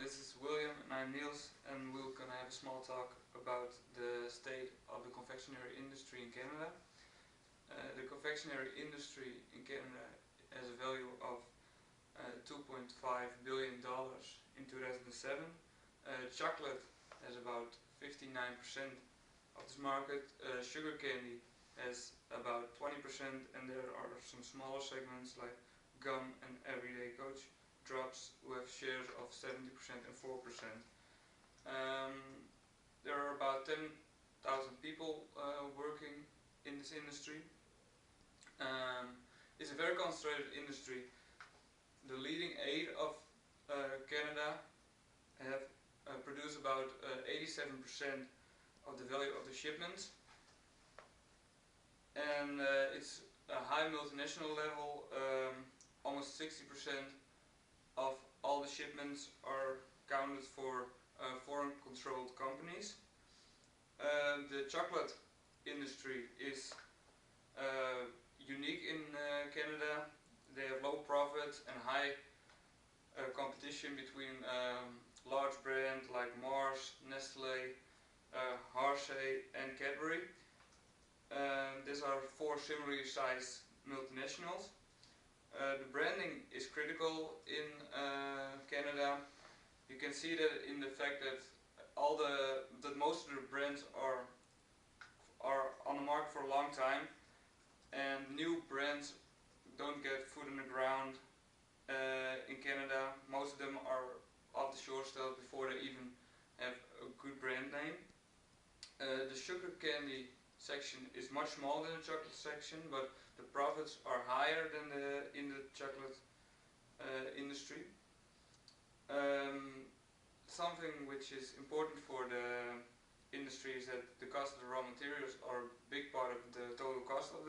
this is William and I'm Niels, and we're gonna have a small talk about the state of the confectionery industry in Canada. The confectionery industry in Canada has a value of $2.5 billion in 2007. Chocolate has about 59% of this market. Sugar candy has about 20%, and there are some smaller segments like gum and everyday coach drops with shares of 70% and 4%. There are about 10,000 people working in this industry. It's a very concentrated industry. The leading 8 of Canada have produced about 87% of the value of the shipments, and it's a high multinational level. Almost 60% of all the shipments are counted for foreign controlled companies. The chocolate industry is unique in Canada. They have low profits and high competition between large brands like Mars, Nestle, Hershey and Cadbury. These are 4 similarly sized multinationals. The branding is critical in Canada. You can see that in the fact that most of the brands are on the market for a long time, and new brands don't get foot on the ground in Canada. Most of them are off the shore still before they even have a good brand name. The sugar candy section is much smaller than the chocolate section, but the profits are higher than in the chocolate industry. Something which is important for the industry is that the cost of the raw materials are a big part of the total cost of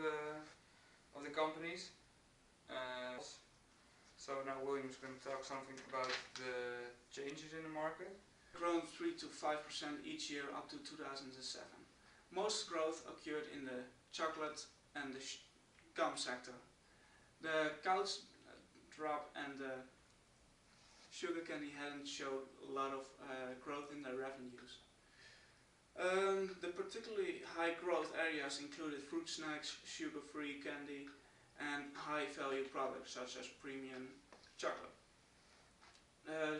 the companies. So now William's going to talk something about the changes in the market. Grown 3 to 5% each year up to 2007. Most growth occurred in the chocolate and the gum sector. The couch drop and the sugar candy hadn't showed a lot of growth in their revenues. The particularly high growth areas included fruit snacks, sugar-free candy and high-value products such as premium chocolate.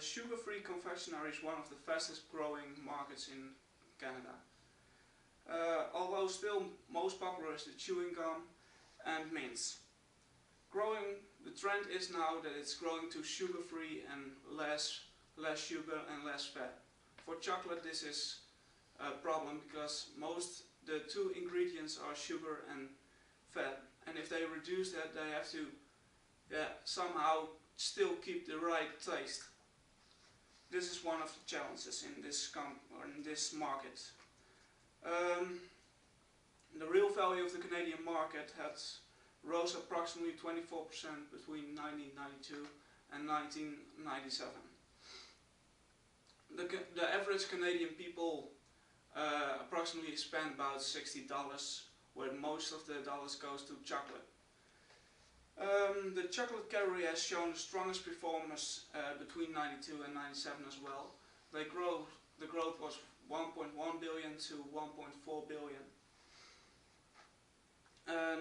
Sugar-free confectionery is one of the fastest growing markets in Canada. Although still most popular is the chewing gum and mints. The trend is now that it's growing to sugar-free and less sugar and less fat. For chocolate this is a problem because the 2 ingredients are sugar and fat, and if they reduce that they have to somehow still keep the right taste. This is one of the challenges in this market. The real value of the Canadian market rose approximately 24% between 1992 and 1997. The average Canadian people approximately spend about $60, where most of the dollars goes to chocolate. The chocolate category has shown the strongest performance between 92 and 97 as well. The growth was 1.1 billion to 1.4 billion.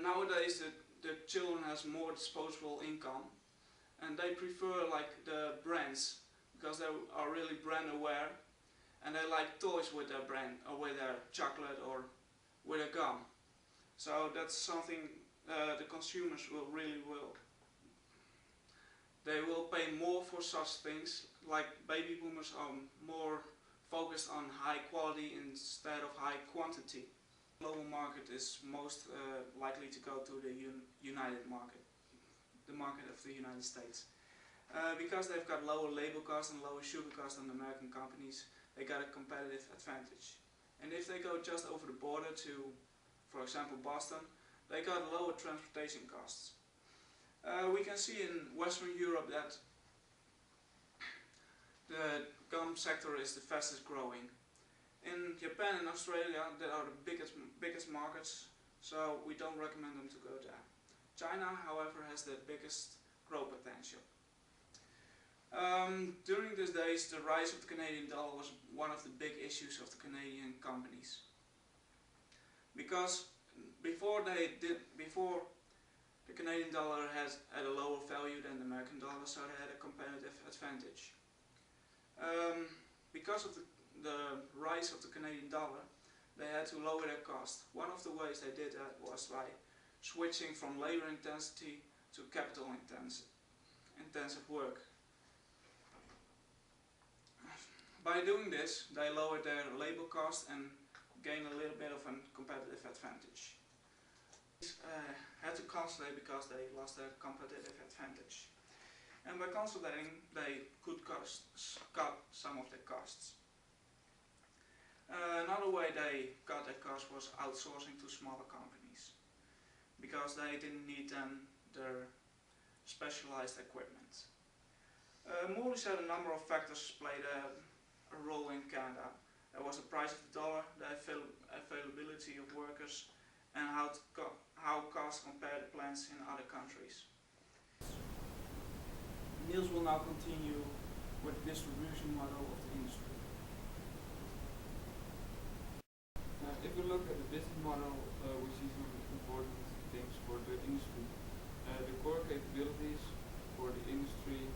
Nowadays the children has more disposable income, and they prefer like the brands because they are really brand aware, and they like toys with their brand or with their chocolate or with a gum. So that's something the consumers they will pay more for such things. Like baby boomers are more focused on high quality instead of high quantity. The global market is most likely to go to the United market, the market of the United States. Because they've got lower labor costs and lower sugar costs than American companies, they got a competitive advantage. And if they go just over the border to, for example, Boston, they got lower transportation costs. We can see in Western Europe that the gum sector is the fastest growing. In Japan and Australia, that are the biggest markets, so we don't recommend them to go there. China, however, has the biggest growth potential. During these days, the rise of the Canadian dollar was one of the big issues of the Canadian companies, because before the Canadian dollar had a lower value than the American dollar, so they had a competitive advantage. Because of the rise of the Canadian dollar, they had to lower their cost. One of the ways they did that was by switching from labor intensity to capital intensive work. By doing this, they lowered their labor cost and gained a little bit of a competitive advantage. Had to consolidate because they lost their competitive advantage. And by consolidating, they could cut some of their costs. Another way they cut their costs was outsourcing to smaller companies, because they didn't need their specialized equipment. Morley said a number of factors played a role in Canada. There was the price of the dollar, the availability of workers, and how costs compare to plants in other countries. Niels will now continue with the distribution model of the industry. If we look at the business model, we see some important things for the industry. The core capabilities for the industry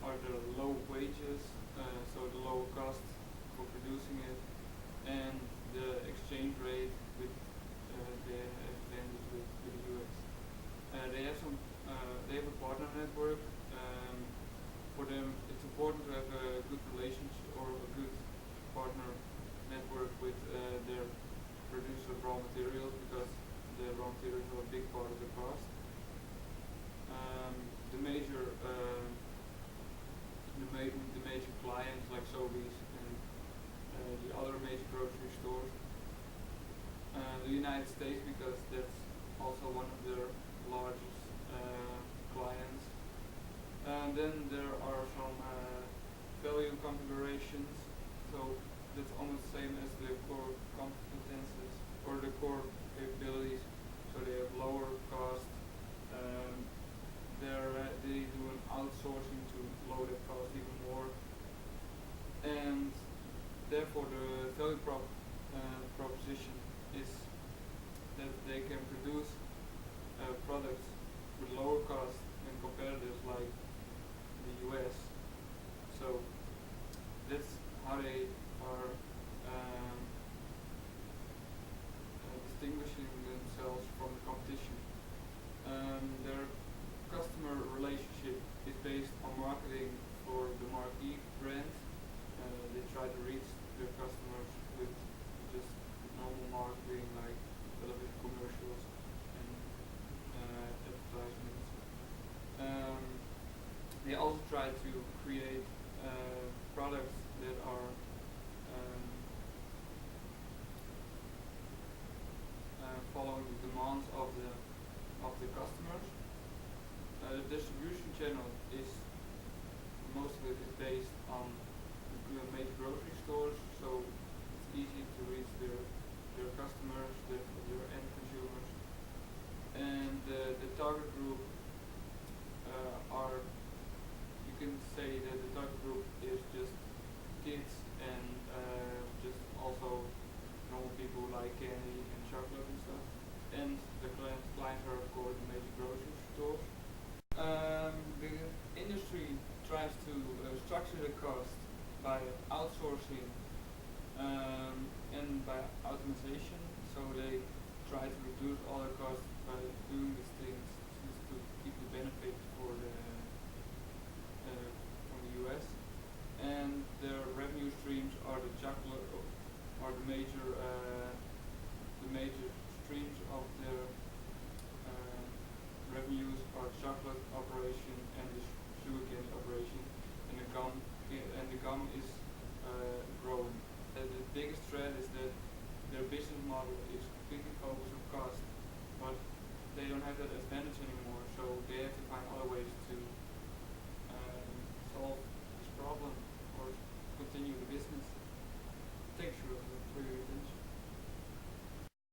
are the low wages, so the lower cost for producing it, and the exchange rate with the advantage with the US. They have a partner network. For them, it's important to have a good relationship or a good partner network with their producer of raw materials, because the raw materials are a big part of the cost. The major clients like Sobeys and the other major grocery stores. The United States, because that's also one of their largest clients. And then there are some value configurations, so that's almost the same as the core competences or the core capabilities. So they have lower cost. They do an outsourcing to lower the cost even more, and therefore the value proposition is that they can produce products with lower cost than competitors like the US. So that's how they are distinguishing themselves from the competition. Their customer relationship is based on marketing for the marquee brands. They try to reach their customers with just normal marketing like television commercials and advertisements. They also try to create products that are following the demands of the customers. The distribution channel is most of it is based on major grocery stores, so it's easy to reach their customers, their end consumers. And the target group you can say that the target group is just kids and just also normal people who like candy and chocolate and stuff. And the clients are of course the major grocery stores. The industry tries to structure the cost by outsourcing and by automation, so they try to reduce all the costs by doing these things just to keep the benefit from the US. And their revenue streams are the chocolate, are the major streams of their revenues are chocolate operation and the sugarcane operation, and the gum is growing. The biggest threat is that their business model is completely focused on cost, but they don't have that advantage anymore, so they have to find other ways to solve this problem or continue the business. Thanks for your attention.